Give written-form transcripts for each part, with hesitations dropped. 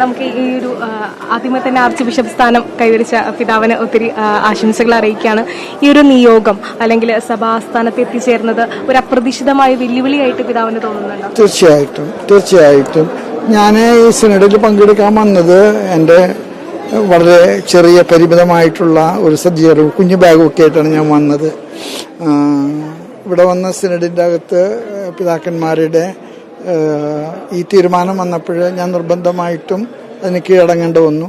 നമുക്ക് ഈ ഒരു ആദ്യമേ തന്നെ ആർച്ച് ബിഷപ്പ് സ്ഥാനം കൈവരിച്ച പിതാവിന് ഒത്തിരി ആശംസകൾ അറിയിക്കുകയാണ്. ഈ ഒരു നിയോഗം അല്ലെങ്കിൽ സഭാസ്ഥാനത്ത് എത്തിച്ചേർന്നത് ഒരു അപ്രതീക്ഷിതമായ വെല്ലുവിളിയായിട്ട് പിതാവിന് തോന്നുന്നുണ്ടോ? തീർച്ചയായിട്ടും ഞാൻ ഈ സിനഡിൽ പങ്കെടുക്കാൻ വന്നത് എൻ്റെ വളരെ ചെറിയ പരിമിതമായിട്ടുള്ള ഒരു സജ്ജീകരണം, കുഞ്ഞു ബാഗൊക്കെ ആയിട്ടാണ് ഞാൻ വന്നത്. ഇവിടെ വന്ന സിനഡിൻ്റെ അകത്ത് പിതാക്കന്മാരുടെ ഈ തീരുമാനം വന്നപ്പോൾ ഞാൻ നിർബന്ധമായിട്ടും അതിന് കീഴടങ്ങേണ്ടി വന്നു.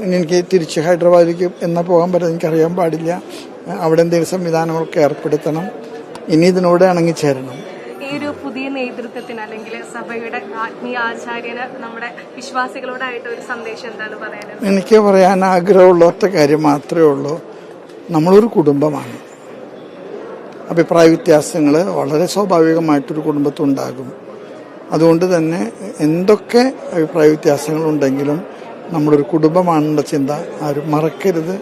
ഇനി എനിക്ക് തിരിച്ച് ഹൈദരാബാദിലേക്ക് എന്നാ പോകാൻ പറ്റും എനിക്കറിയാൻ പാടില്ല. അവിടെ എന്തെങ്കിലും സംവിധാനങ്ങളൊക്കെ ഏർപ്പെടുത്തണം. ഇനി ഇതിനോട് ഇണങ്ങിച്ചേരണം. ഈ ഒരു പുതിയ നേതൃത്വത്തിന് അല്ലെങ്കിൽ സഭയുടെ ആത്മീയ ആചാര്യന് നമ്മുടെ വിശ്വാസികളോടായിട്ട് ഒരു സന്ദേശം എന്താണ് പറയാനുള്ളത്? എനിക്ക് പറയാൻ ആഗ്രഹമുള്ള ഒറ്റ കാര്യം മാത്രമേ ഉള്ളൂ. നമ്മളൊരു കുടുംബമാണ്. അഭിപ്രായ വ്യത്യാസങ്ങൾ വളരെ സ്വാഭാവികമായിട്ടൊരു കുടുംബത്തുണ്ടാകും. അതുകൊണ്ട് തന്നെ എന്തൊക്കെ അഭിപ്രായ വ്യത്യാസങ്ങളുണ്ടെങ്കിലും നമ്മളൊരു കുടുംബമാണെന്നുള്ള ചിന്ത ആരും മറക്കരുത്.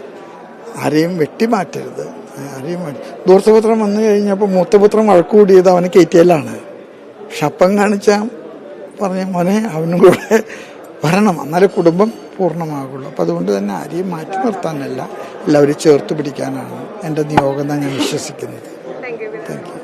ആരെയും വെട്ടിമാറ്റരുത്. ദൂർത്തപുത്രം വന്നു കഴിഞ്ഞപ്പോൾ മൂത്തപുത്രം വഴക്കുകൂടിയത് അവനെ കയറ്റിയലാണ്. ഷപ്പം കാണിച്ചാൽ പറഞ്ഞ മോനെ അവനും കൂടെ വരണം, എന്നാലേ കുടുംബം പൂർണ്ണമാകുള്ളൂ. അപ്പം അതുകൊണ്ട് തന്നെ ആരെയും മാറ്റി നിർത്താനല്ല, എല്ലാവരും ചേർത്ത് പിടിക്കാനാണ് എൻ്റെ നിയോഗം എന്നാണ് ഞാൻ വിശ്വസിക്കുന്നത്. Thank you.